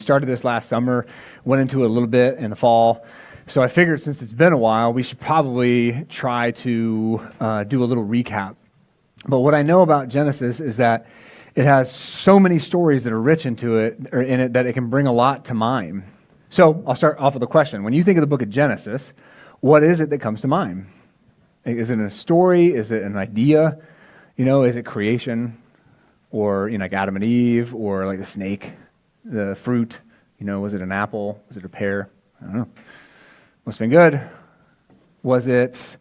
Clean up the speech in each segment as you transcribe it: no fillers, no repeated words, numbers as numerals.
Started this last summer, went into it a little bit in the fall. So I figured since it's been a while, we should probably try to do a little recap. But what I know about Genesis is that it has so many stories that are rich into it, or in it, that it can bring a lot to mind. So I'll start off with a question. When you think of the book of Genesis, what is it that comes to mind? Is it a story? Is it an idea? Is it creation? Or, like Adam and Eve, or like the snake? The fruit, was it an apple? Was it a pear? I don't know. Must have been good. Was it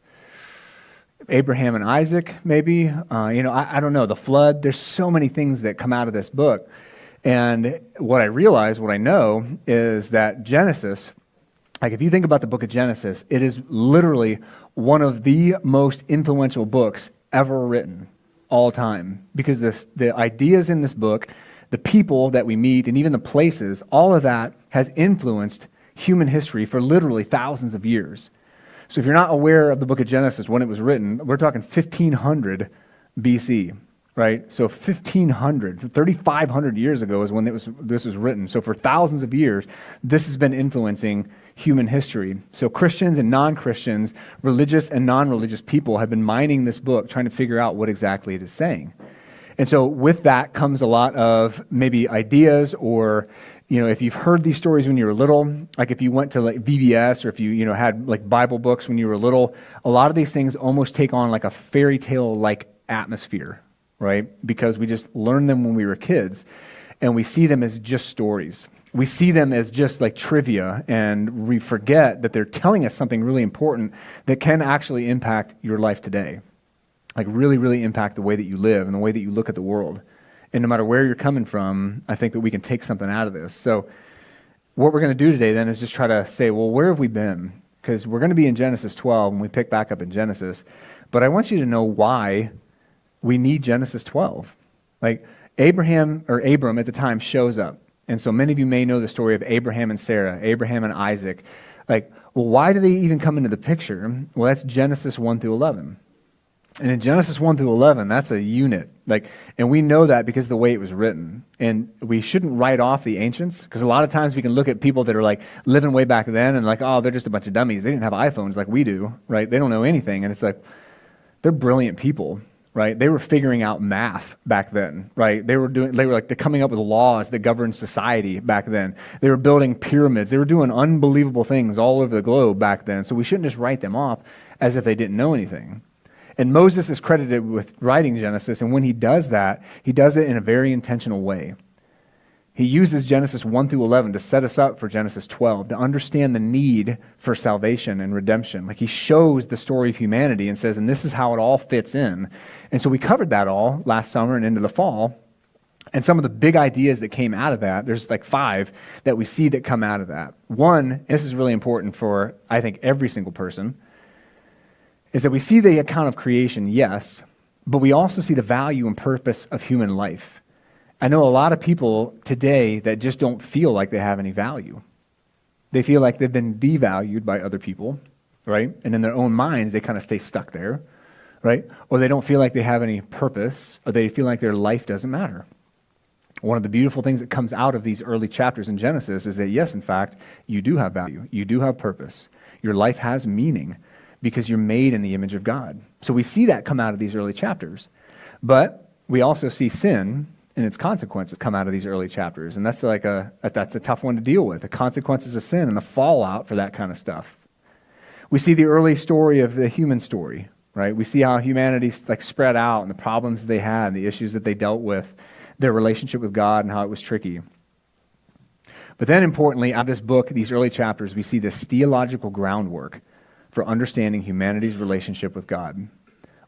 Abraham and Isaac, maybe? I don't know. The flood. There's so many things that come out of this book. And what I know, is that Genesis, like if you think about the book of Genesis, it is literally one of the most influential books ever written, all time. Because the ideas in this book, the people that we meet, and even the places, all of that has influenced human history for literally thousands of years. So if you're not aware of the book of Genesis when it was written, we're talking 1500 BC, right? So 1500, so 3,500 years ago is when this was written. So for thousands of years, this has been influencing human history. So Christians and non-Christians, religious and non-religious people have been mining this book, trying to figure out what exactly it is saying. And so with that comes a lot of maybe ideas, or, if you've heard these stories when you were little, like if you went to like VBS, or if you, had like Bible books when you were little, a lot of these things almost take on like a fairy tale-like atmosphere, right? Because we just learned them when we were kids, and we see them as just stories. We see them as just like trivia, and we forget that they're telling us something really important that can actually impact your life today. Like really, really impact the way that you live and the way that you look at the world. And no matter where you're coming from, I think that we can take something out of this. So what we're going to do today then is just try to say, well, where have we been? Because we're going to be in Genesis 12, and we pick back up in Genesis. But I want you to know why we need Genesis 12. Like Abram at the time shows up. And so many of you may know the story of Abraham and Sarah, Abraham and Isaac. Like, well, why do they even come into the picture? Well, that's Genesis 1 through 11. And in Genesis 1 through 11, that's a unit. And we know that because of the way it was written. And we shouldn't write off the ancients, because a lot of times we can look at people that are like living way back then and like, oh, they're just a bunch of dummies. They didn't have iPhones like we do, right? They don't know anything. And it's like, they're brilliant people, right? They were figuring out math back then, right? They were coming up with laws that governed society back then. They were building pyramids. They were doing unbelievable things all over the globe back then. So we shouldn't just write them off as if they didn't know anything. And Moses is credited with writing Genesis, and when he does that, he does it in a very intentional way. He uses Genesis 1 through 11 to set us up for Genesis 12, to understand the need for salvation and redemption. Like he shows the story of humanity and says, and this is how it all fits in. And so we covered that all last summer and into the fall. And some of the big ideas that came out of that, there's like 5 that we see that come out of that. One, this is really important for, I think, every single person, is that we see the account of creation, yes, but we also see the value and purpose of human life. I know a lot of people today that just don't feel like they have any value. They feel like they've been devalued by other people, right? And in their own minds, they kind of stay stuck there, right? Or they don't feel like they have any purpose, or they feel like their life doesn't matter. One of the beautiful things that comes out of these early chapters in Genesis is that, yes, in fact, you do have value. You do have purpose. Your life has meaning, because you're made in the image of God. So we see that come out of these early chapters. But we also see sin and its consequences come out of these early chapters. And that's that's a tough one to deal with, the consequences of sin and the fallout for that kind of stuff. We see the early story of the human story, right? We see how humanity spread out and the problems they had, the issues that they dealt with, their relationship with God and how it was tricky. But then importantly, out of this book, these early chapters, we see this theological groundwork for understanding humanity's relationship with God.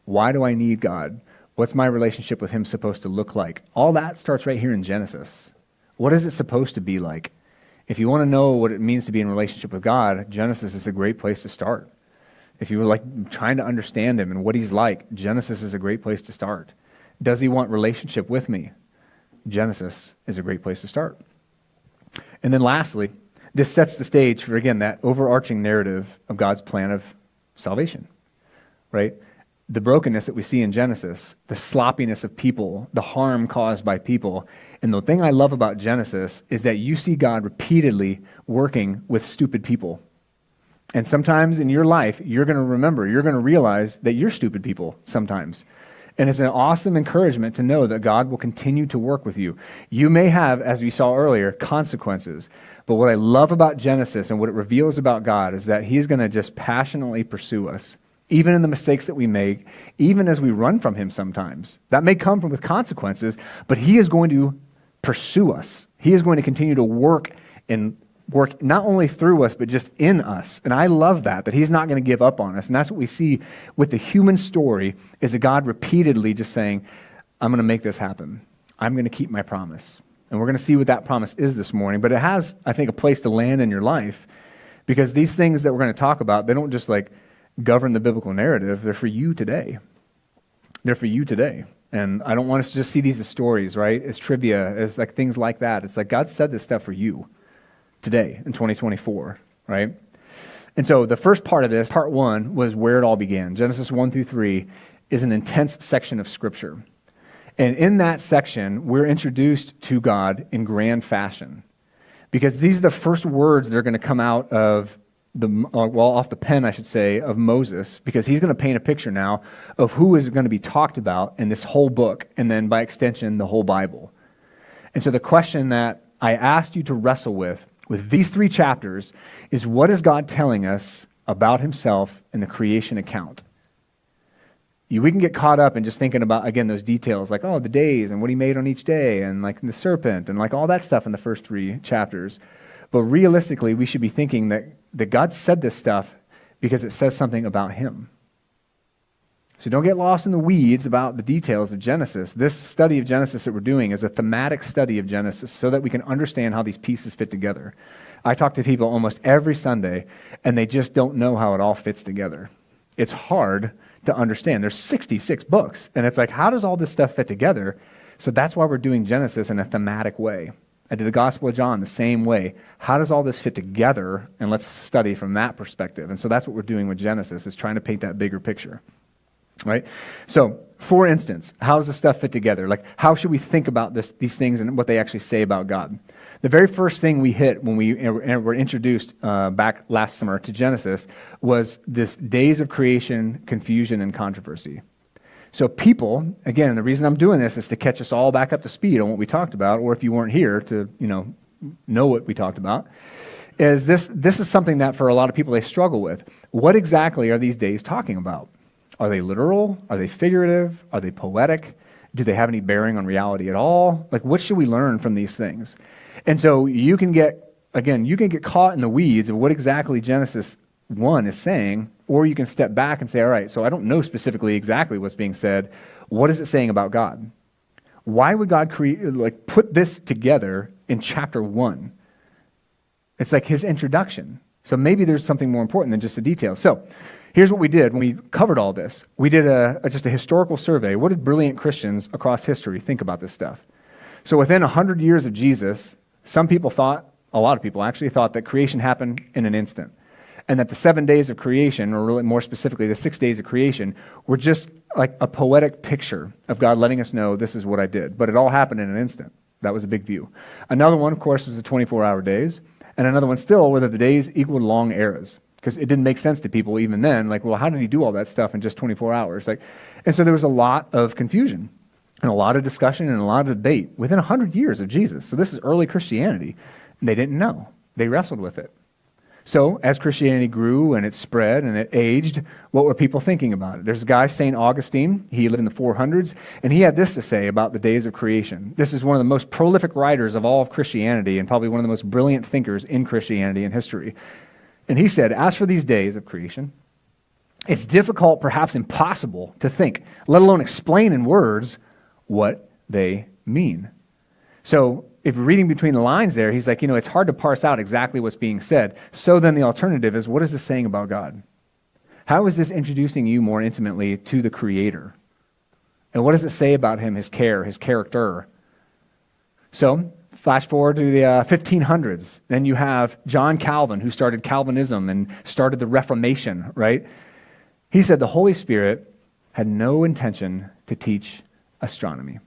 Why do I need God? What's my relationship with him supposed to look like? All that starts right here in Genesis. What is it supposed to be like? If you want to know what it means to be in relationship with God, Genesis is a great place to start. If you were trying to understand him and what he's like, Genesis is a great place to start. Does he want relationship with me? Genesis is a great place to start. And then lastly, this sets the stage for, again, that overarching narrative of God's plan of salvation, right? the brokenness that we see in Genesis, the sloppiness of people, the harm caused by people. And the thing I love about Genesis is that you see God repeatedly working with stupid people. And sometimes in your life, you're going to realize that you're stupid people sometimes. And it's an awesome encouragement to know that God will continue to work with you. You may have, as we saw earlier, consequences. But what I love about Genesis and what it reveals about God is that he's going to just passionately pursue us, even in the mistakes that we make, even as we run from him sometimes. That may come with consequences, but he is going to pursue us. He is going to continue to work not only through us, but just in us. And I love that he's not going to give up on us. And that's what we see with the human story, is that God repeatedly just saying, I'm going to make this happen. I'm going to keep my promise. And we're going to see what that promise is this morning. But it has, I think, a place to land in your life, because these things that we're going to talk about, they don't just govern the biblical narrative. They're for you today. They're for you today. And I don't want us to just see these as stories, right? As trivia, as things like that. It's God said this stuff for you today in 2024, right? And so the first part of this, part 1, was where it all began. Genesis 1-3 is an intense section of Scripture. And in that section, we're introduced to God in grand fashion, because these are the first words that are going to come out of off the pen, I should say, of Moses, because he's going to paint a picture now of who is going to be talked about in this whole book, and then by extension, the whole Bible. And so the question that I asked you to wrestle with these 3 chapters is, what is God telling us about himself in the creation account? We can get caught up in just thinking about, again, those details, the days and what he made on each day, and the serpent and all that stuff in the first 3 chapters. But realistically, we should be thinking that God said this stuff because it says something about him. So don't get lost in the weeds about the details of Genesis. This study of Genesis that we're doing is a thematic study of Genesis so that we can understand how these pieces fit together. I talk to people almost every Sunday, and they just don't know how it all fits together. It's hard to understand. There's 66 books, and it's how does all this stuff fit together? So that's why we're doing Genesis in a thematic way. I did the Gospel of John the same way. How does all this fit together? And let's study from that perspective. And so that's what we're doing with Genesis, is trying to paint that bigger picture. Right? So, for instance, how does this stuff fit together? How should we think about these things and what they actually say about God? The very first thing we hit when we were introduced back last summer to Genesis was this days of creation, confusion, and controversy. So people, again, the reason I'm doing this is to catch us all back up to speed on what we talked about, or if you weren't here to know what we talked about, is this is something that for a lot of people they struggle with. What exactly are these days talking about? Are they literal? Are they figurative? Are they poetic? Do they have any bearing on reality at all? What should we learn from these things? And so you can get caught in the weeds of what exactly Genesis 1 is saying, or you can step back and say, all right, so I don't know specifically exactly what's being said. What is it saying about God? Why would God put this together in chapter 1? It's his introduction. So maybe there's something more important than just the details. So here's what we did when we covered all this. We did just a historical survey. What did brilliant Christians across history think about this stuff? So within 100 years of Jesus, a lot of people actually thought that creation happened in an instant, and that the 7 days of creation, or really more specifically the 6 days of creation, were just a poetic picture of God letting us know this is what I did. But it all happened in an instant. That was a big view. Another one, of course, was the 24-hour days, and another one still were that the days equaled long eras, because it didn't make sense to people even then. Well, how did he do all that stuff in just 24 hours? And so there was a lot of confusion and a lot of discussion and a lot of debate within 100 years of Jesus. So this is early Christianity. And they didn't know. They wrestled with it. So as Christianity grew and it spread and it aged, what were people thinking about it? There's a guy, St. Augustine. He lived in the 400s, and he had this to say about the days of creation. This is one of the most prolific writers of all of Christianity, and probably one of the most brilliant thinkers in Christianity and history. And he said, as for these days of creation, it's difficult, perhaps impossible, to think, let alone explain in words, what they mean. So if you're reading between the lines there, he's it's hard to parse out exactly what's being said. So then the alternative is, what is this saying about God? How is this introducing you more intimately to the Creator? And what does it say about him, his care, his character? So flash forward to the 1500s. Then you have John Calvin, who started Calvinism and started the Reformation, right? He said the Holy Spirit had no intention to teach astronomy.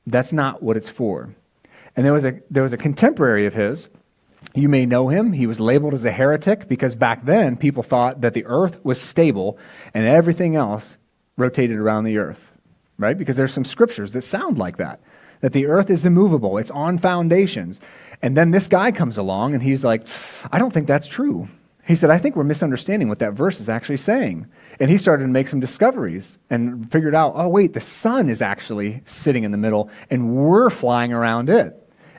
That's not what it's for. And there was a contemporary of his. You may know him. He was labeled as a heretic because back then people thought that the earth was stable and everything else rotated around the earth, right? Because there's some scriptures that sound like that the earth is immovable. It's on foundations. And then this guy comes along and he's like, I don't think that's true. He said, I think we're misunderstanding what that verse is actually saying. And he started to make some discoveries and figured out, oh, wait, the sun is actually sitting in the middle and we're flying around it.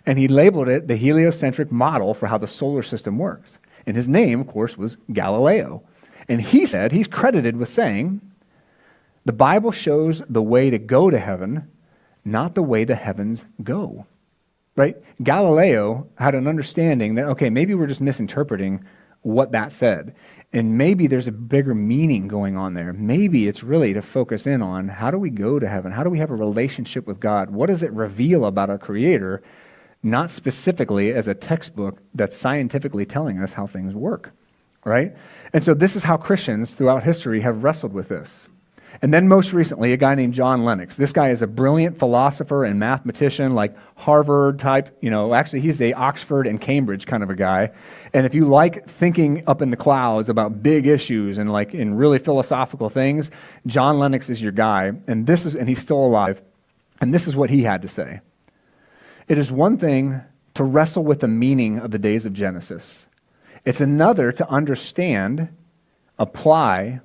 And he labeled it the heliocentric model for how the solar system works. And his name, of course, was Galileo. And he said, he's credited with saying, the Bible shows the way to go to heaven, not the way the heavens go. Right? Galileo had an understanding that, okay, maybe we're just misinterpreting what that said. And maybe there's a bigger meaning going on there. Maybe it's really to focus in on how do we go to heaven? How do we have a relationship with God? What does it reveal about our Creator? Not specifically as a textbook that's scientifically telling us how things work, right? And so this is how Christians throughout history have wrestled with this. And then most recently, a guy named John Lennox. This guy is a brilliant philosopher and mathematician, like Harvard type, actually he's the Oxford and Cambridge kind of a guy. And if you like thinking up in the clouds about big issues and like in really philosophical things, John Lennox is your guy. And he's still alive. And this is what he had to say. It is one thing to wrestle with the meaning of the days of Genesis. It's another to understand, apply,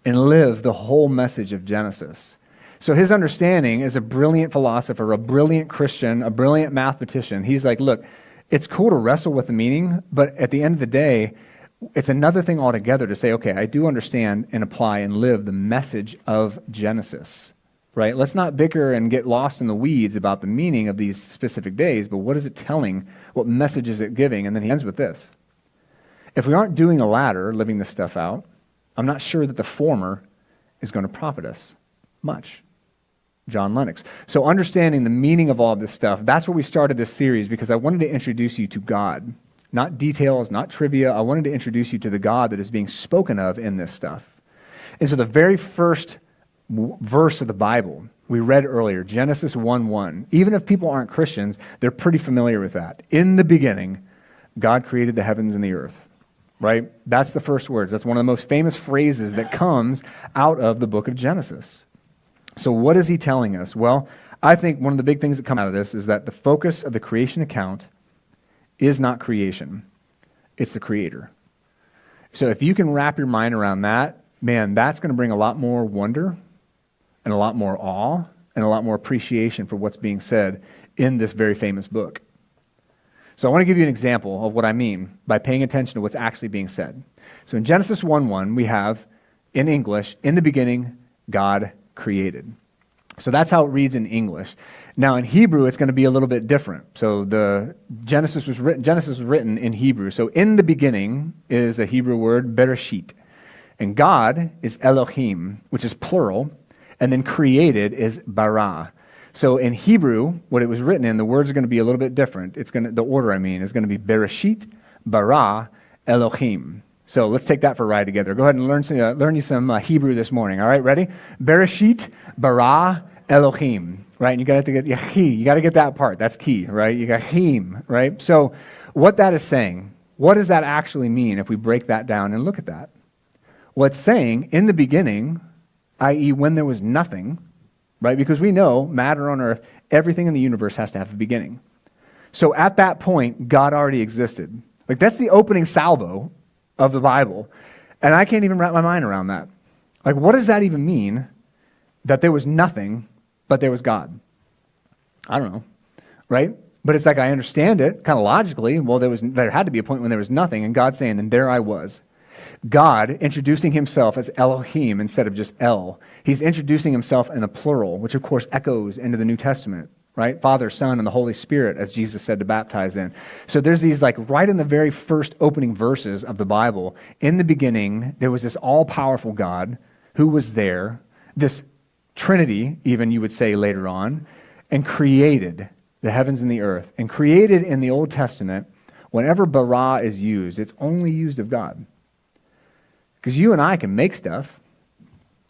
and live the whole message of Genesis. So his understanding is a brilliant philosopher, a brilliant Christian, a brilliant mathematician. He's like, look, it's cool to wrestle with the meaning, but at the end of the day, it's another thing altogether to say, okay, I do understand and apply and live the message of Genesis. Right? Let's not bicker and get lost in the weeds about the meaning of these specific days, but what is it telling? What message is it giving? And then he ends with this. If we aren't doing the latter, living this stuff out, I'm not sure that the former is going to profit us much. John Lennox. So understanding the meaning of all this stuff, that's where we started this series because I wanted to introduce you to God. Not details, not trivia. I wanted to introduce you to the God that is being spoken of in this stuff. And so the very first verse of the Bible we read earlier, Genesis 1:1. Even if people aren't Christians, they're pretty familiar with that. In the beginning, God created the heavens and the earth, right? That's the first words. That's one of the most famous phrases that comes out of the book of Genesis. So what is he telling us? Well, I think one of the big things that come out of this is that the focus of the creation account is not creation. It's the Creator. So if you can wrap your mind around that, man, that's going to bring a lot more wonder and a lot more awe and a lot more appreciation for what's being said in this very famous book. So I want to give you an example of what I mean by paying attention to what's actually being said. So in Genesis 1:1, we have, in English, in the beginning, God created. So that's how it reads in English. Now in Hebrew, it's going to be a little bit different. So the Genesis was written in Hebrew. So in the beginning is a Hebrew word, bereshit. And God is Elohim, which is plural. And then created is bara. So in Hebrew, what it was written in, the words are going to be a little bit different. The order is going to be bereshit, bara, Elohim. So let's take that for a ride together. Go ahead and learn you some Hebrew this morning. All right, ready? Bereshit, bara, Elohim. Right, and you got to get that part. That's key, right? You got him, right? So what that is saying, what does that actually mean if we break that down and look at that? Well, it's saying in the beginning, i.e. when there was nothing, right? Because we know matter on earth, everything in the universe has to have a beginning. So at that point, God already existed. Like that's the opening salvo of the Bible. And I can't even wrap my mind around that. Like what does that even mean that there was nothing, but there was God? I don't know, right? But it's like I understand it kind of logically. Well, there had to be a point when there was nothing, and God saying, and there I was. God introducing himself as Elohim instead of just El. He's introducing himself in the plural, which of course echoes into the New Testament, right? Father, Son, and the Holy Spirit, as Jesus said to baptize in. So there's these like right in the very first opening verses of the Bible, in the beginning, there was this all-powerful God who was there, this Trinity, even you would say later on, and created the heavens and the earth. And created in the Old Testament, whenever bara is used, it's only used of God. Because you and I can make stuff.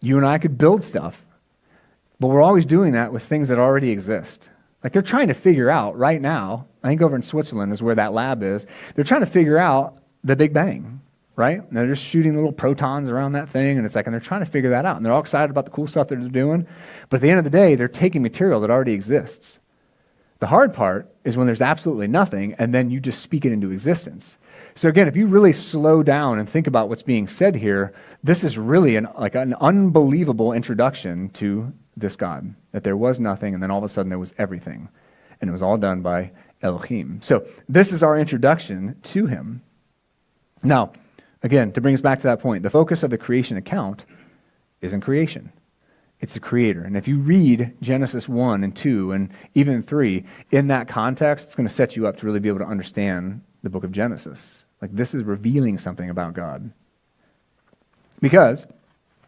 You and I could build stuff, but we're always doing that with things that already exist. Like they're trying to figure out right now, I think over in Switzerland is where that lab is, they're trying to figure out the Big Bang, right? And they're just shooting little protons around that thing, and they're trying to figure that out. And they're all excited about the cool stuff that they're doing. But at the end of the day, they're taking material that already exists. The hard part is when there's absolutely nothing, and then you just speak it into existence. So again, if you really slow down and think about what's being said here, this is really an unbelievable introduction to this God, that there was nothing, and then all of a sudden there was everything. And it was all done by Elohim. So this is our introduction to him. Now, again, to bring us back to that point, the focus of the creation account isn't creation. It's the creator. And if you read Genesis 1 and 2 and even 3, in that context, it's going to set you up to really be able to understand the book of Genesis. Like this is revealing something about God. Because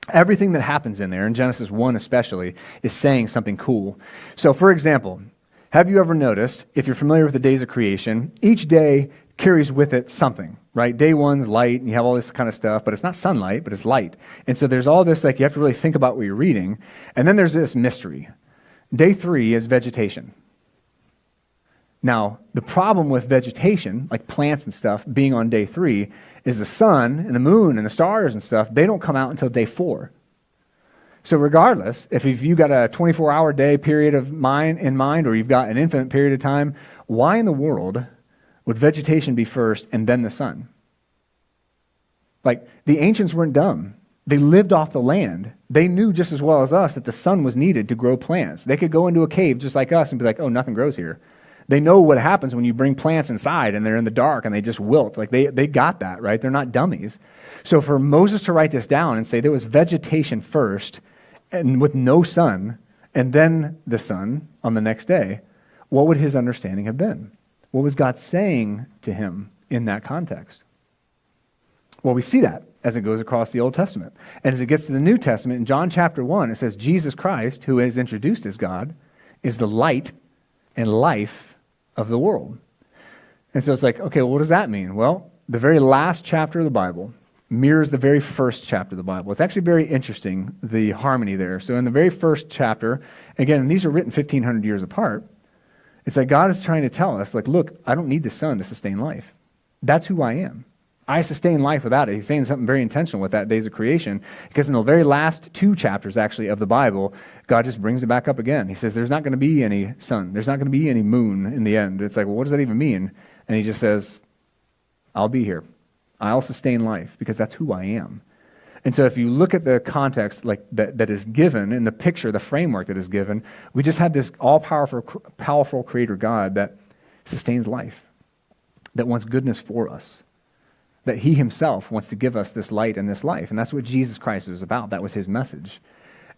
everything that happens in there, in Genesis 1 especially, is saying something cool. So for example, have you ever noticed, if you're familiar with the days of creation, each day carries with it something, right? Day 1's light, and you have all this kind of stuff, but it's not sunlight, but it's light. And so there's all this, like you have to really think about what you're reading. And then there's this mystery. Day 3 is vegetation. Now, the problem with vegetation, like plants and stuff, being on day 3, is the sun and the moon and the stars and stuff, they don't come out until day 4. So regardless, if you've got a 24-hour day period in mind, or you've got an infinite period of time, why in the world would vegetation be first and then the sun? Like, the ancients weren't dumb. They lived off the land. They knew just as well as us that the sun was needed to grow plants. They could go into a cave just like us and be like, oh, nothing grows here. They know what happens when you bring plants inside and they're in the dark and they just wilt. Like they got that, right? They're not dummies. So for Moses to write this down and say there was vegetation first and with no sun, and then the sun on the next day, what would his understanding have been? What was God saying to him in that context? Well, we see that as it goes across the Old Testament. And as it gets to the New Testament, in John chapter 1, it says Jesus Christ, who is introduced as God, is the light and life of the world. And so it's like, okay, well, what does that mean? Well, the very last chapter of the Bible mirrors the very first chapter of the Bible. It's actually very interesting, the harmony there. So in the very first chapter, again, and these are written 1,500 years apart, it's like God is trying to tell us, like, look, I don't need the sun to sustain life. That's who I am. I sustain life without it. He's saying something very intentional with that days of creation, because in the very last 2 chapters, actually, of the Bible, God just brings it back up again. He says, there's not going to be any sun. There's not going to be any moon in the end. It's like, well, what does that even mean? And he just says, I'll be here. I'll sustain life because that's who I am. And so if you look at the context like that is given in the picture, the framework that is given, we just have this all-powerful creator God that sustains life, that wants goodness for us, that he himself wants to give us this light and this life. And that's what Jesus Christ was about. That was his message.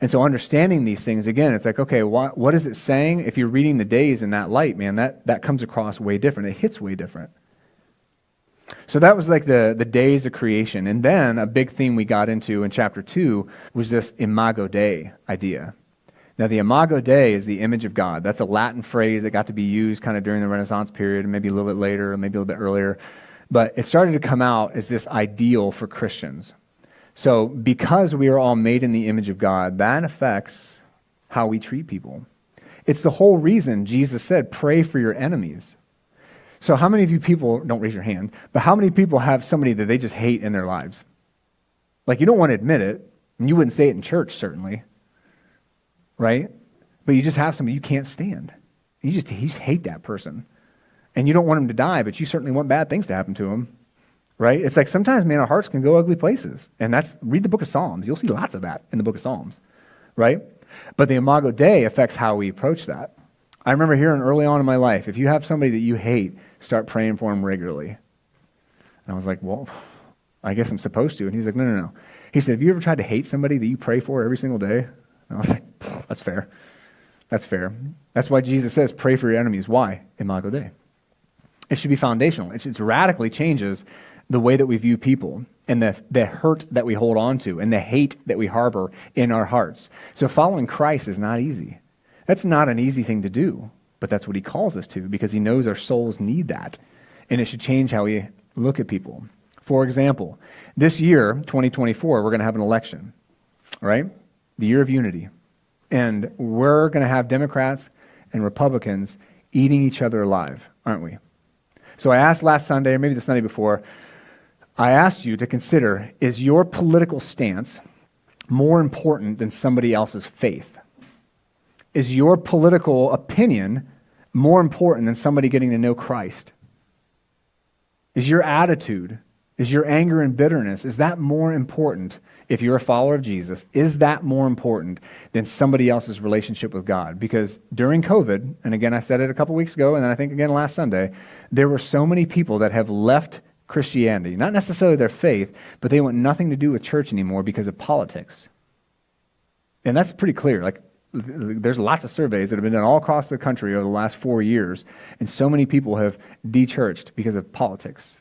And so understanding these things, again, it's like, okay, what is it saying? If you're reading the days in that light, man, that comes across way different. It hits way different. So that was like the days of creation. And then a big theme we got into in chapter 2 was this Imago Day idea. Now, the Imago Day is the image of God. That's a Latin phrase that got to be used kind of during the Renaissance period, and maybe a little bit later, or maybe a little bit earlier. But it started to come out as this ideal for Christians. So because we are all made in the image of God, that affects how we treat people. It's the whole reason Jesus said, pray for your enemies. So how many of you people, don't raise your hand, but how many people have somebody that they just hate in their lives? Like, you don't want to admit it, and you wouldn't say it in church, certainly, right? But you just have somebody you can't stand. You just hate that person. And you don't want him to die, but you certainly want bad things to happen to him, right? It's like sometimes, man, our hearts can go ugly places. And read the book of Psalms. You'll see lots of that in the book of Psalms, right? But the Imago Day affects how we approach that. I remember hearing early on in my life, if you have somebody that you hate, start praying for them regularly. And I was like, well, I guess I'm supposed to. And he's like, no. He said, have you ever tried to hate somebody that you pray for every single day? And I was like, that's fair. That's fair. That's why Jesus says, pray for your enemies. Why? Imago Day. It should be foundational. It radically changes the way that we view people and the hurt that we hold on to and the hate that we harbor in our hearts. So following Christ is not easy. That's not an easy thing to do, but that's what he calls us to because he knows our souls need that. And it should change how we look at people. For example, this year, 2024, we're going to have an election, right? the year of unity. And we're going to have Democrats and Republicans eating each other alive, aren't we? So I asked last Sunday, or maybe the Sunday before, I asked you to consider, is your political stance more important than somebody else's faith? Is your political opinion more important than somebody getting to know Christ? Is your attitude, is your anger and bitterness, is that more important if you're a follower of Jesus? Is that more important than somebody else's relationship with God? Because during COVID, and again, I said it a couple weeks ago, and then I think again last Sunday, there were so many people that have left Christianity, not necessarily their faith, but they want nothing to do with church anymore because of politics. And that's pretty clear. Like, there's lots of surveys that have been done all across the country over the last 4 years, and so many people have de-churched because of politics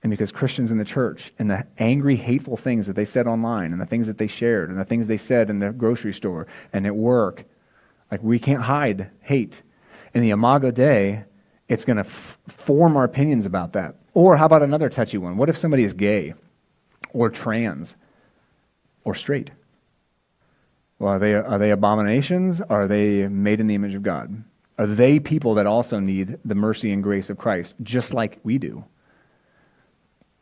and because Christians in the church and the angry, hateful things that they said online and the things that they shared and the things they said in the grocery store and at work. Like, we can't hide hate. In the Imago Day, it's going to form our opinions about that. Or how about another touchy one? What if somebody is gay or trans or straight? Well, are they abominations? Are they made in the image of God? Are they people that also need the mercy and grace of Christ, just like we do?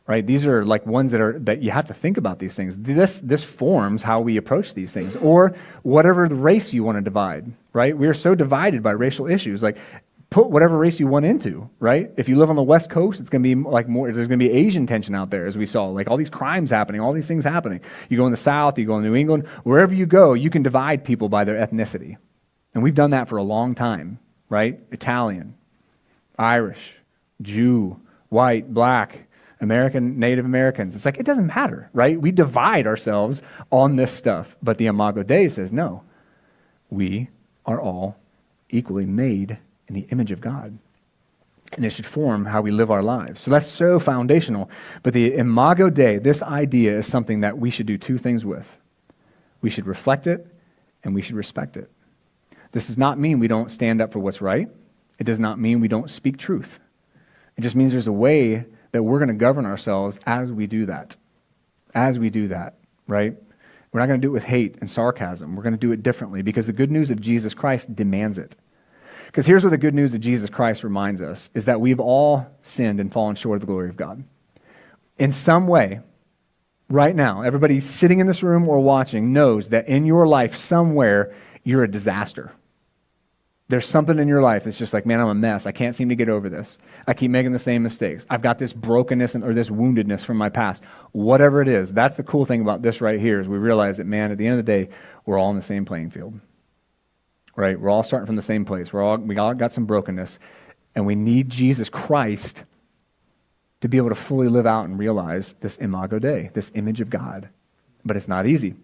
Right? These are like ones that you have to think about these things. This forms how we approach these things. Or whatever the race you want to divide, right? We are so divided by racial issues. Like, put whatever race you want into, right? If you live on the West Coast, it's going to be like more, there's going to be Asian tension out there, as we saw, like all these crimes happening, all these things happening. You go in the South, you go in New England, wherever you go, you can divide people by their ethnicity. And we've done that for a long time, right? Italian, Irish, Jew, white, black, American, Native Americans. It's like, it doesn't matter, right? We divide ourselves on this stuff. But the Imago Day says, no, we are all equally made in the image of God. And it should form how we live our lives. So that's so foundational. But the Imago Day, this idea is something that we should do two things with. We should reflect it and we should respect it. This does not mean we don't stand up for what's right. It does not mean we don't speak truth. It just means there's a way that we're going to govern ourselves as we do that. As we do that, right? We're not going to do it with hate and sarcasm. We're going to do it differently because the good news of Jesus Christ demands it. Because here's what the good news of Jesus Christ reminds us, is that we've all sinned and fallen short of the glory of God. In some way, right now, everybody sitting in this room or watching knows that in your life somewhere, you're a disaster. There's something in your life that's just like, man, I'm a mess. I can't seem to get over this. I keep making the same mistakes. I've got this brokenness or this woundedness from my past. Whatever it is, that's the cool thing about this right here is we realize that, man, at the end of the day, we're all in the same playing field. Right? We're all starting from the same place. We all got some brokenness, and we need Jesus Christ to be able to fully live out and realize this Imago Day, this image of God. But it's not easy.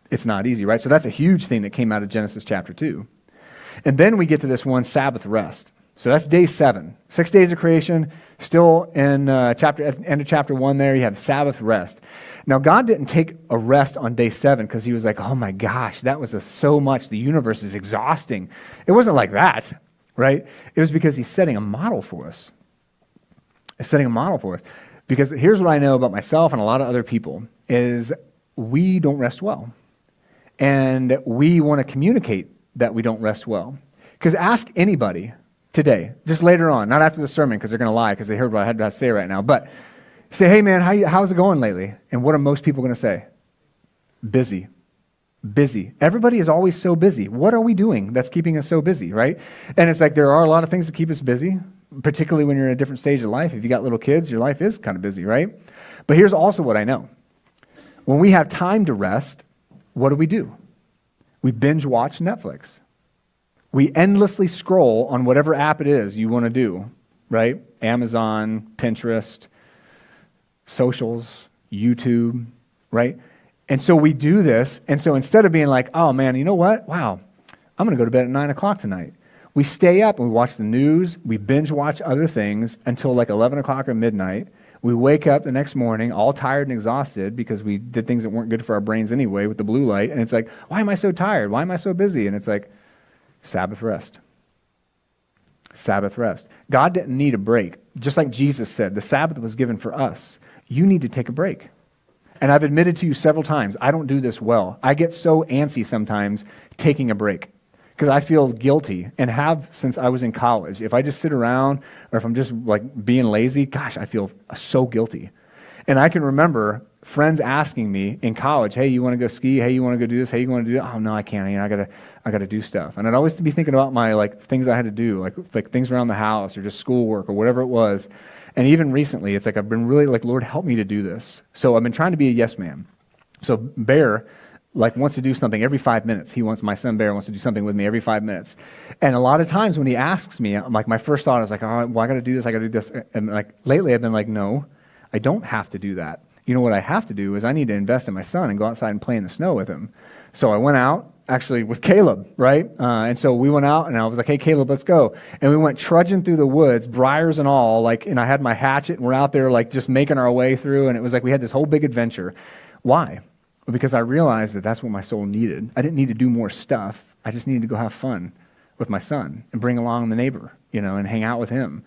It's not easy, right? So that's a huge thing that came out of Genesis chapter 2. And then we get to this one, Sabbath Rest. So that's day 7. 6 days of creation, still in at the end of chapter 1 there, you have Sabbath Rest. Now, God didn't take a rest on day 7 because he was like, oh my gosh, that was so much. The universe is exhausting. It wasn't like that, right? It was because he's setting a model for us. He's setting a model for us. Because here's what I know about myself and a lot of other people is we don't rest well. And we want to communicate that we don't rest well. Because ask anybody today, just later on, not after the sermon because they're going to lie because they heard what I had to say right now, but say, hey man, how's it going lately? And what are most people going to say? Busy. Busy. Everybody is always so busy. What are we doing that's keeping us so busy, right? And it's like there are a lot of things that keep us busy, particularly when you're in a different stage of life. If you got little kids, your life is kind of busy, right? But here's also what I know. When we have time to rest, what do? We binge watch Netflix. We endlessly scroll on whatever app it is you want to do, right? Amazon, Pinterest, socials, YouTube, right? And so we do this, and so instead of being like, oh man, you know what? Wow, I'm going to go to bed at 9 o'clock tonight. We stay up and we watch the news, we binge watch other things until like 11 o'clock or midnight. We wake up the next morning all tired and exhausted because we did things that weren't good for our brains anyway with the blue light, and it's like, why am I so tired? Why am I so busy? And it's like, Sabbath rest. Sabbath rest. God didn't need a break. Just like Jesus said, the Sabbath was given for us. You need to take a break. And I've admitted to you several times, I don't do this well. I get so antsy sometimes taking a break because I feel guilty and have since I was in college. If I just sit around or if I'm just like being lazy, gosh, I feel so guilty. And I can remember friends asking me in college, hey, you want to go ski? Hey, you want to go do this? Hey, you want to do that? Oh, no, I can't. I gotta do stuff. And I'd always be thinking about my like things I had to do, like things around the house or just schoolwork or whatever it was. And even recently, it's like I've been really like, Lord, help me to do this. So I've been trying to be a yes man. So Bear like wants to do something every 5 minutes. My son Bear wants to do something with me every 5 minutes. And a lot of times when he asks me, I'm like, my first thought is like, oh, well, I got to do this. I got to do this. And like lately I've been like, no, I don't have to do that. You know what I have to do is I need to invest in my son and go outside and play in the snow with him. So I went out actually with Caleb, right? And so we went out and I was like, hey, Caleb, let's go. And we went trudging through the woods, briars and all, like, and I had my hatchet and we're out there like just making our way through. And it was like we had this whole big adventure. Why? Because I realized that that's what my soul needed. I didn't need to do more stuff. I just needed to go have fun with my son and bring along the neighbor, and hang out with him.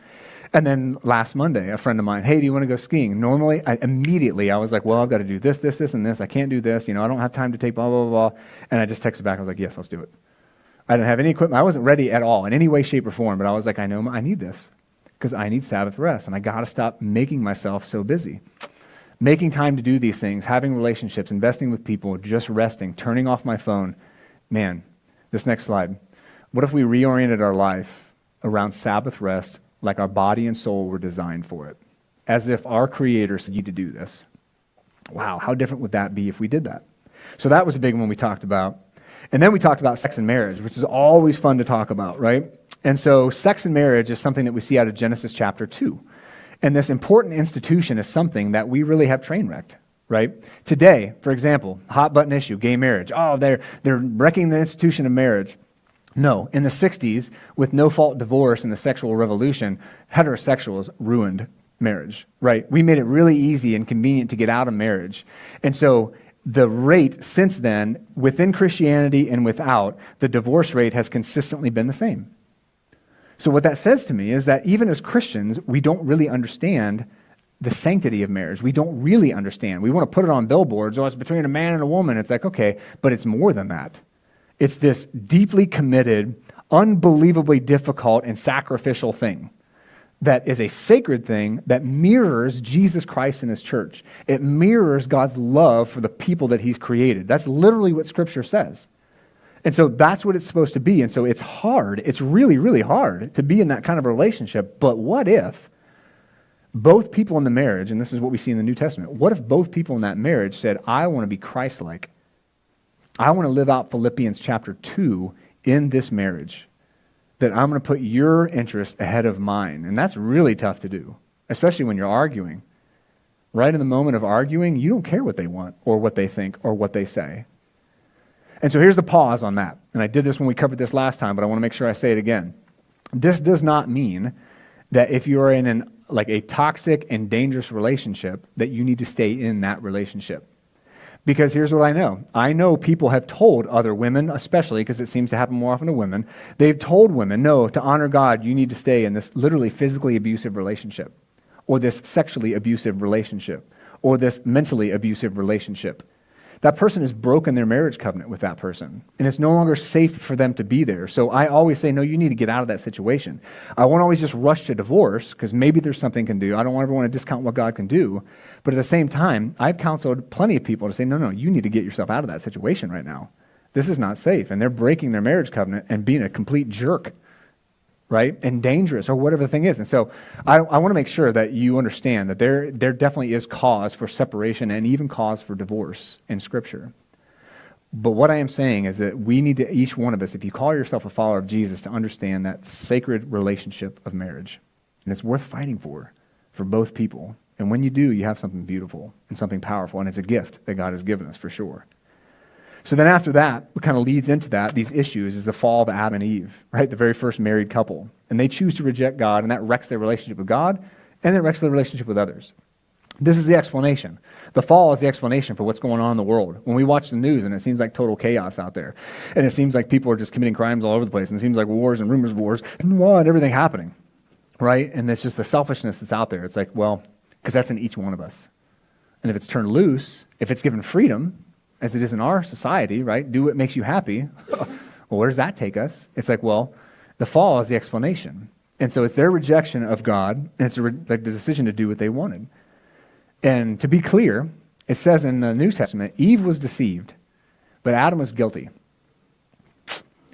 And then last Monday, a friend of mine, hey, do you want to go skiing? Normally, I was like, well, I've got to do this, this, this, and this. I can't do this. I don't have time to take blah, blah, blah, blah. And I just texted back. I was like, yes, let's do it. I didn't have any equipment. I wasn't ready at all in any way, shape, or form. But I was like, I know I need this because I need Sabbath rest. And I got to stop making myself so busy. Making time to do these things, having relationships, investing with people, just resting, turning off my phone. Man, this next slide. What if we reoriented our life around Sabbath rest like our body and soul were designed for it? As if our Creator said, you need to do this. Wow, how different would that be if we did that? So that was a big one we talked about. And then we talked about sex and marriage, which is always fun to talk about, right? And so sex and marriage is something that we see out of Genesis chapter 2. And this important institution is something that we really have train wrecked, right? Today, for example, hot button issue, gay marriage. Oh, they're wrecking the institution of marriage. No, in the 60s, with no-fault divorce and the sexual revolution, heterosexuals ruined marriage, right? We made it really easy and convenient to get out of marriage. And so the rate since then, within Christianity and without, the divorce rate has consistently been the same. So what that says to me is that even as Christians, we don't really understand the sanctity of marriage. We don't really understand. We want to put it on billboards. Oh, it's between a man and a woman. It's like, okay, but it's more than that. It's this deeply committed, unbelievably difficult and sacrificial thing that is a sacred thing that mirrors Jesus Christ and his church. It mirrors God's love for the people that he's created. That's literally what Scripture says. And so that's what it's supposed to be. And so it's hard. It's really, really hard to be in that kind of relationship. But what if both people in the marriage, and this is what we see in the New Testament, what if both people in that marriage said, I want to be Christ-like. I want to live out Philippians chapter 2 in this marriage, that I'm going to put your interest ahead of mine. And that's really tough to do, especially when you're arguing. Right in the moment of arguing, you don't care what they want or what they think or what they say. And so here's the pause on that. And I did this when we covered this last time, but I want to make sure I say it again. This does not mean that if you're in a toxic and dangerous relationship, that you need to stay in that relationship. Because here's what I know. I know people have told other women, especially because it seems to happen more often to women, they've told women, no, to honor God, you need to stay in this literally physically abusive relationship, or this sexually abusive relationship, or this mentally abusive relationship. That person has broken their marriage covenant with that person, and it's no longer safe for them to be there. So I always say, no, you need to get out of that situation. I won't always just rush to divorce, because maybe there's something can do. I don't ever want to discount what God can do. But at the same time, I've counseled plenty of people to say, no, you need to get yourself out of that situation right now. This is not safe. And they're breaking their marriage covenant and being a complete jerk, right? And dangerous, or whatever the thing is. And so I want to make sure that you understand that there definitely is cause for separation and even cause for divorce in Scripture. But what I am saying is that we need to, each one of us, if you call yourself a follower of Jesus, to understand that sacred relationship of marriage. And it's worth fighting for both people. And when you do, you have something beautiful and something powerful, and it's a gift that God has given us for sure. So then after that, what kind of leads into that, these issues, is the fall of Adam and Eve, right? The very first married couple. And they choose to reject God, and that wrecks their relationship with God, and it wrecks their relationship with others. This is the explanation. The fall is the explanation for what's going on in the world. When we watch the news, and it seems like total chaos out there, and it seems like people are just committing crimes all over the place, and it seems like wars and rumors of wars, and everything happening, right? And it's just the selfishness that's out there. It's like, well, because that's in each one of us. And if it's turned loose, if it's given freedom, as it is in our society, right? Do what makes you happy. Well, where does that take us? It's like, well, the fall is the explanation. And so it's their rejection of God, and it's like the decision to do what they wanted. And to be clear, it says in the New Testament, Eve was deceived, but Adam was guilty.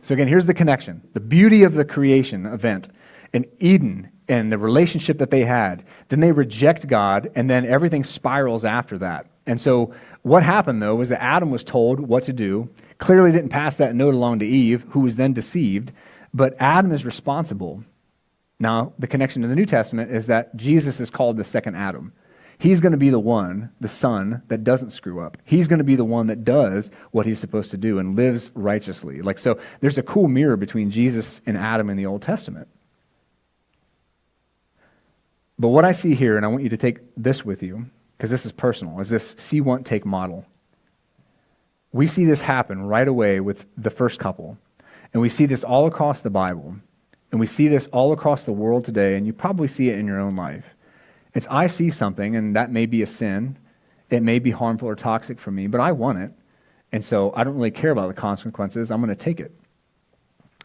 So again, here's the connection. The beauty of the creation event in Eden and the relationship that they had. Then they reject God, and then everything spirals after that. And so what happened, though, was that Adam was told what to do, clearly didn't pass that note along to Eve, who was then deceived, but Adam is responsible. Now, the connection to the New Testament is that Jesus is called the second Adam. He's going to be the one, the son, that doesn't screw up. He's going to be the one that does what he's supposed to do and lives righteously. Like, so there's a cool mirror between Jesus and Adam in the Old Testament. But what I see here, and I want you to take this with you, because this is personal, is this see, want, take model. We see this happen right away with the first couple. And we see this all across the Bible. And we see this all across the world today, and you probably see it in your own life. It's I see something, and that may be a sin. It may be harmful or toxic for me, but I want it. And so I don't really care about the consequences. I'm going to take it.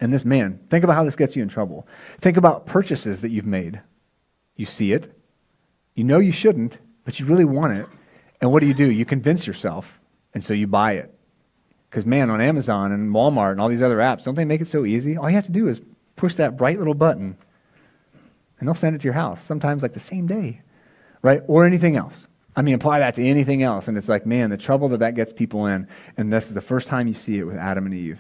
And this, man, think about how this gets you in trouble. Think about purchases that you've made. You see it. You know you shouldn't, but you really want it. And what do? You convince yourself, and so you buy it. Because, man, on Amazon and Walmart and all these other apps, don't they make it so easy? All you have to do is push that bright little button, and they'll send it to your house, sometimes like the same day, right? Or anything else. I mean, apply that to anything else, and it's like, man, the trouble that gets people in, and this is the first time you see it with Adam and Eve.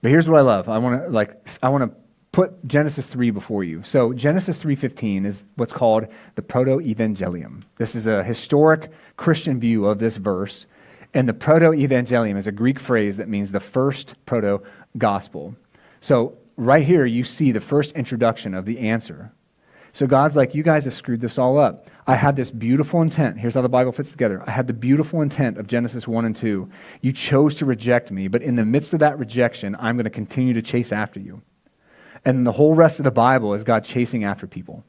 But here's what I love. I want to put Genesis 3 before you. So Genesis 3:15 is what's called the Proto-Evangelium. This is a historic Christian view of this verse, and the Proto-Evangelium is a Greek phrase that means the first proto-gospel. So right here, you see the first introduction of the answer. So God's like, you guys have screwed this all up. I had this beautiful intent. Here's how the Bible fits together. I had the beautiful intent of Genesis 1 and 2. You chose to reject me, but in the midst of that rejection, I'm going to continue to chase after you. And the whole rest of the Bible is God chasing after people.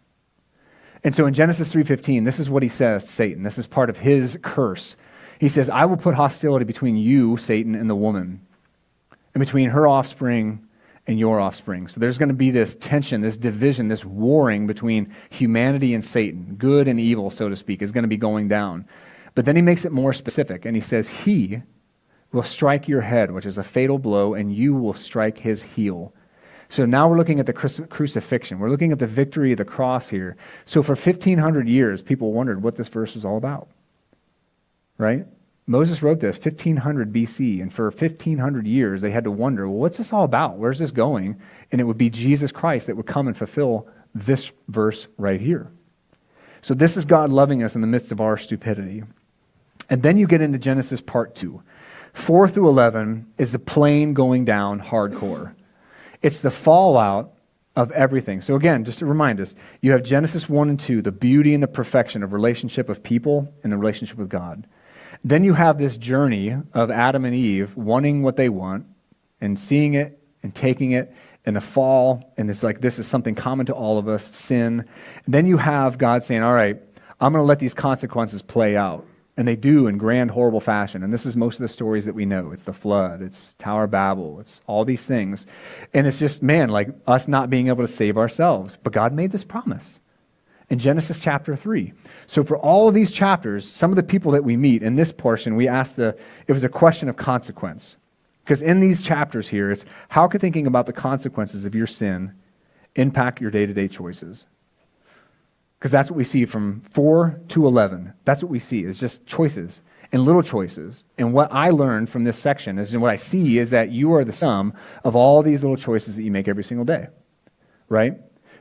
And so in Genesis 3:15, this is what he says to Satan. This is part of his curse. He says, I will put hostility between you, Satan, and the woman, and between her offspring and your offspring. So there's going to be this tension, this division, this warring between humanity and Satan. Good and evil, so to speak, is going to be going down. But then he makes it more specific, and he says, he will strike your head, which is a fatal blow, and you will strike his heel. So now we're looking at the crucifixion. We're looking at the victory of the cross here. So for 1,500 years, people wondered what this verse was all about, right? Moses wrote this 1500 BC, and for 1,500 years, they had to wonder, well, what's this all about? Where's this going? And it would be Jesus Christ that would come and fulfill this verse right here. So this is God loving us in the midst of our stupidity. And then you get into Genesis part 2. 4 through 11 is the plane going down hardcore. It's the fallout of everything. So again, just to remind us, you have Genesis 1 and 2, the beauty and the perfection of relationship of people and the relationship with God. Then you have this journey of Adam and Eve wanting what they want and seeing it and taking it and the fall, and it's like this is something common to all of us, sin. And then you have God saying, all right, I'm going to let these consequences play out. And they do in grand, horrible fashion. And this is most of the stories that we know. It's the flood, it's Tower of Babel, it's all these things. And it's just, man, like us not being able to save ourselves. But God made this promise in Genesis chapter 3. So for all of these chapters, some of the people that we meet in this portion, we asked it was a question of consequence. Because in these chapters here, it's how could thinking about the consequences of your sin impact your day-to-day choices? Because that's what we see from 4 to 11. That's what we see is just choices and little choices. And what I learned from this section is, and what I see is that you are the sum of all these little choices that you make every single day, right?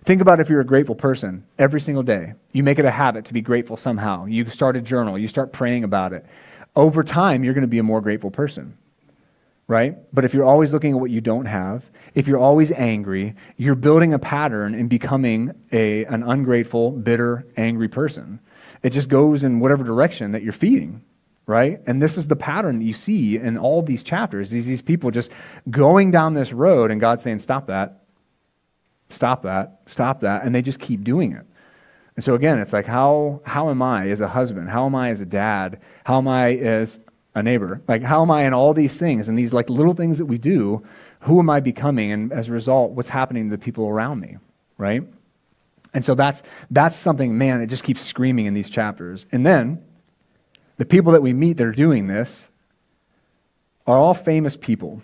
Think about if you're a grateful person every single day. You make it a habit to be grateful somehow. You start a journal. You start praying about it. Over time, you're going to be a more grateful person, right? But if you're always looking at what you don't have, if you're always angry, you're building a pattern and becoming an ungrateful, bitter, angry person. It just goes in whatever direction that you're feeding, right? And this is the pattern that you see in all these chapters. These people just going down this road and God saying, stop that. Stop that, and they just keep doing it. And so again, it's like, how am I as a husband? How am I as a dad? How am I as a neighbor? Like, how am I in all these things and these like little things that we do? Who am I becoming? And as a result, what's happening to the people around me, right? And so that's something, man, it just keeps screaming in these chapters. And then the people that we meet that are doing this are all famous people,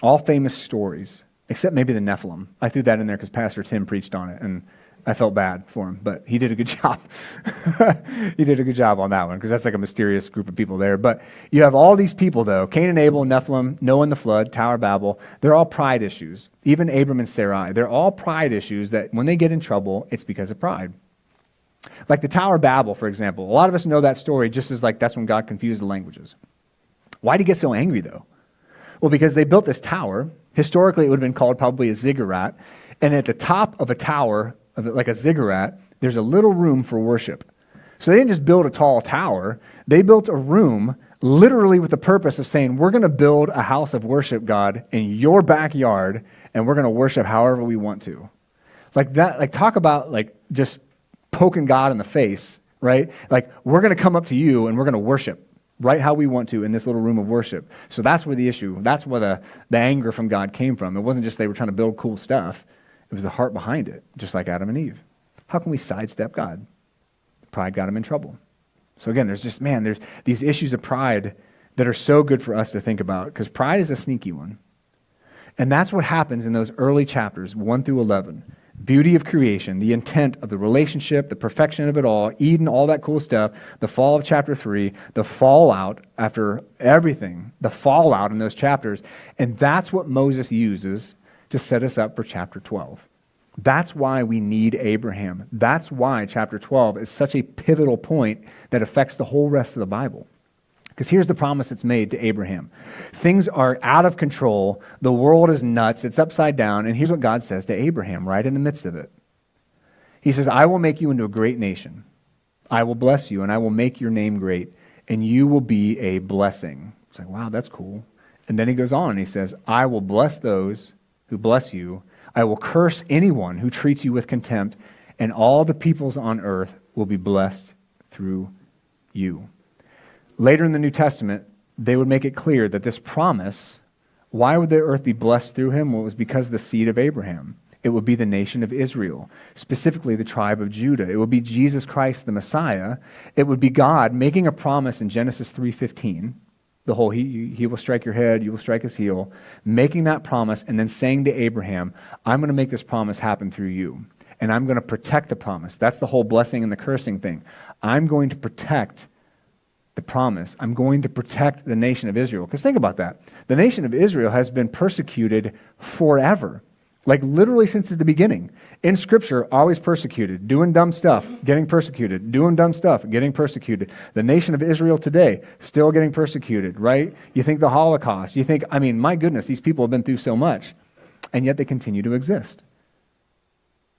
all famous stories, except maybe the Nephilim. I threw that in there because Pastor Tim preached on it, and I felt bad for him, but he did a good job. He did a good job on that one, because that's like a mysterious group of people there. But you have all these people, though, Cain and Abel, Nephilim, Noah and the flood, Tower of Babel. They're all pride issues. Even Abram and Sarai. They're all pride issues that when they get in trouble, it's because of pride. Like the Tower of Babel, for example. A lot of us know that story just as like that's when God confused the languages. Why did he get so angry, though? Well, because they built this tower. Historically, it would have been called probably a ziggurat. And at the top of a tower, like a ziggurat, there's a little room for worship. So they didn't just build a tall tower. They built a room literally with the purpose of saying, we're going to build a house of worship, God, in your backyard, and we're going to worship however we want to. Like that, like talk about like just poking God in the face, right? Like we're going to come up to you and we're going to worship right how we want to in this little room of worship. So that's where the issue, that's where the anger from God came from. It wasn't just they were trying to build cool stuff. It was the heart behind it, just like Adam and Eve. How can we sidestep God? Pride got him in trouble. So again, there's these issues of pride that are so good for us to think about, because pride is a sneaky one. And that's what happens in those early chapters, 1 through 11. Beauty of creation, the intent of the relationship, the perfection of it all, Eden, all that cool stuff, the fall of chapter 3, the fallout after everything, the fallout in those chapters. And that's what Moses uses to set us up for chapter 12. That's why we need Abraham. That's why chapter 12 is such a pivotal point that affects the whole rest of the Bible. Because here's the promise that's made to Abraham. Things are out of control. The world is nuts. It's upside down. And here's what God says to Abraham right in the midst of it. He says, I will make you into a great nation. I will bless you, and I will make your name great, and you will be a blessing. It's like, wow, that's cool. And then he goes on and he says, I will bless those who bless you. I will curse anyone who treats you with contempt, and all the peoples on earth will be blessed through you. Later in the New Testament, they would make it clear that this promise, why would the earth be blessed through him? Well, it was because of the seed of Abraham. It would be the nation of Israel, specifically the tribe of Judah. It would be Jesus Christ, the Messiah. It would be God making a promise in Genesis 3:15. The whole, he will strike your head, you will strike his heel, making that promise and then saying to Abraham, I'm going to make this promise happen through you, and I'm going to protect the promise. That's the whole blessing and the cursing thing. I'm going to protect the promise. I'm going to protect the nation of Israel. Because think about that. The nation of Israel has been persecuted forever. Like literally since the beginning. In Scripture, always persecuted, doing dumb stuff, getting persecuted, doing dumb stuff, getting persecuted. The nation of Israel today, still getting persecuted, right? You think the Holocaust, you think, I mean, my goodness, these people have been through so much, and yet they continue to exist.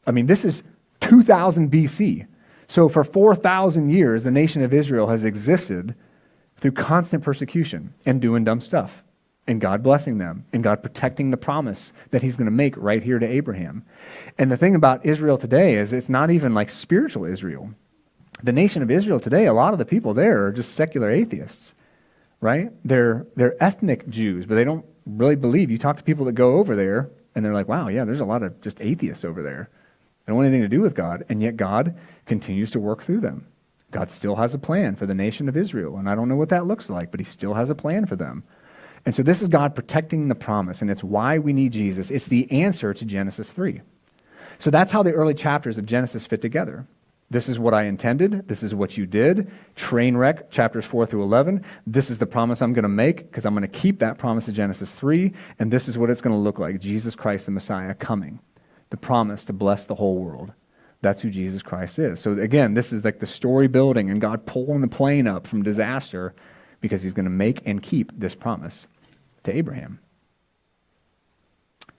I mean, this is 2000 BC. So for 4,000 years, the nation of Israel has existed through constant persecution and doing dumb stuff. And God blessing them, and God protecting the promise that he's going to make right here to Abraham. And the thing about Israel today is it's not even like spiritual Israel. The nation of Israel today, a lot of the people there are just secular atheists, right? They're ethnic Jews, but they don't really believe. You talk to people that go over there, and they're like, wow, yeah, there's a lot of just atheists over there. They don't want anything to do with God, and yet God continues to work through them. God still has a plan for the nation of Israel, and I don't know what that looks like, but he still has a plan for them. And so this is God protecting the promise, and it's why we need Jesus. It's the answer to Genesis 3. So that's how the early chapters of Genesis fit together. This is what I intended. This is what you did. Train wreck, chapters 4 through 11. This is the promise I'm going to make, because I'm going to keep that promise of Genesis 3, and this is what it's going to look like. Jesus Christ, the Messiah, coming. The promise to bless the whole world. That's who Jesus Christ is. So again, this is like the story building, and God pulling the plane up from disaster, because he's going to make and keep this promise to Abraham.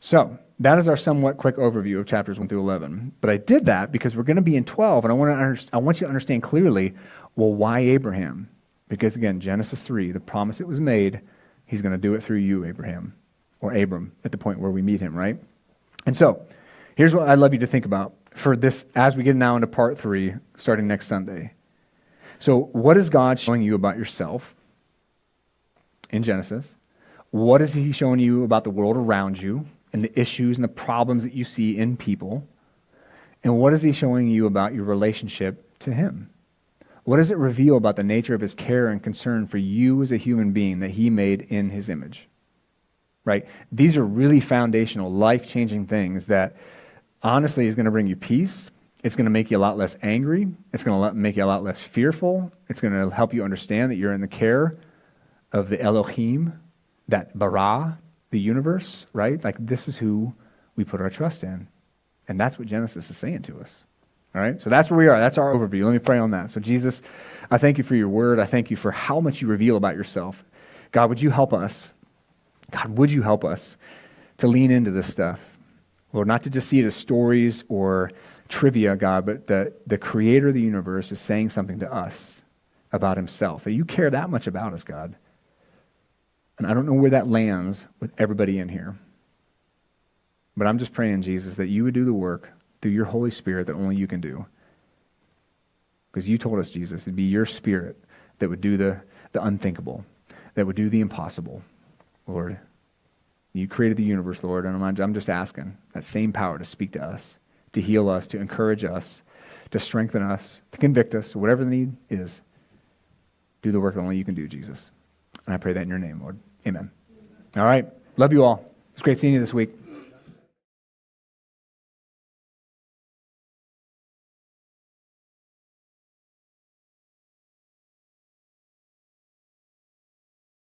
So that is our somewhat quick overview of chapters 1 through 11. But I did that because we're going to be in 12, and I want you to understand clearly, well, why Abraham? Because again, Genesis 3, the promise that was made, he's going to do it through you, Abraham, or Abram, at the point where we meet him, right? And so here's what I'd love you to think about. for this as we get now into part 3, starting next Sunday. So what is God showing you about yourself in Genesis? What is he showing you about the world around you and the issues and the problems that you see in people? And what is he showing you about your relationship to him? What does it reveal about the nature of his care and concern for you as a human being that he made in his image? Right? These are really foundational, life-changing things that honestly is going to bring you peace. It's going to make you a lot less angry. It's going to make you a lot less fearful. It's going to help you understand that you're in the care of the Elohim, that bara, the universe, right? Like this is who we put our trust in. And that's what Genesis is saying to us. All right? So that's where we are. That's our overview. Let me pray on that. So Jesus, I thank you for your word. I thank you for how much you reveal about yourself. God, would you help us? God, would you help us to lean into this stuff? Lord, not to just see it as stories or trivia, God, but the creator of the universe is saying something to us about himself. That you care that much about us, God. And I don't know where that lands with everybody in here. But I'm just praying, Jesus, that you would do the work through your Holy Spirit that only you can do. Because you told us, Jesus, it'd be your Spirit that would do the unthinkable, that would do the impossible, Lord. You created the universe, Lord, and I'm just asking that same power to speak to us, to heal us, to encourage us, to strengthen us, to convict us, whatever the need is. Do the work that only you can do, Jesus. And I pray that in your name, Lord. Amen. All right. Love you all. It's great seeing you this week.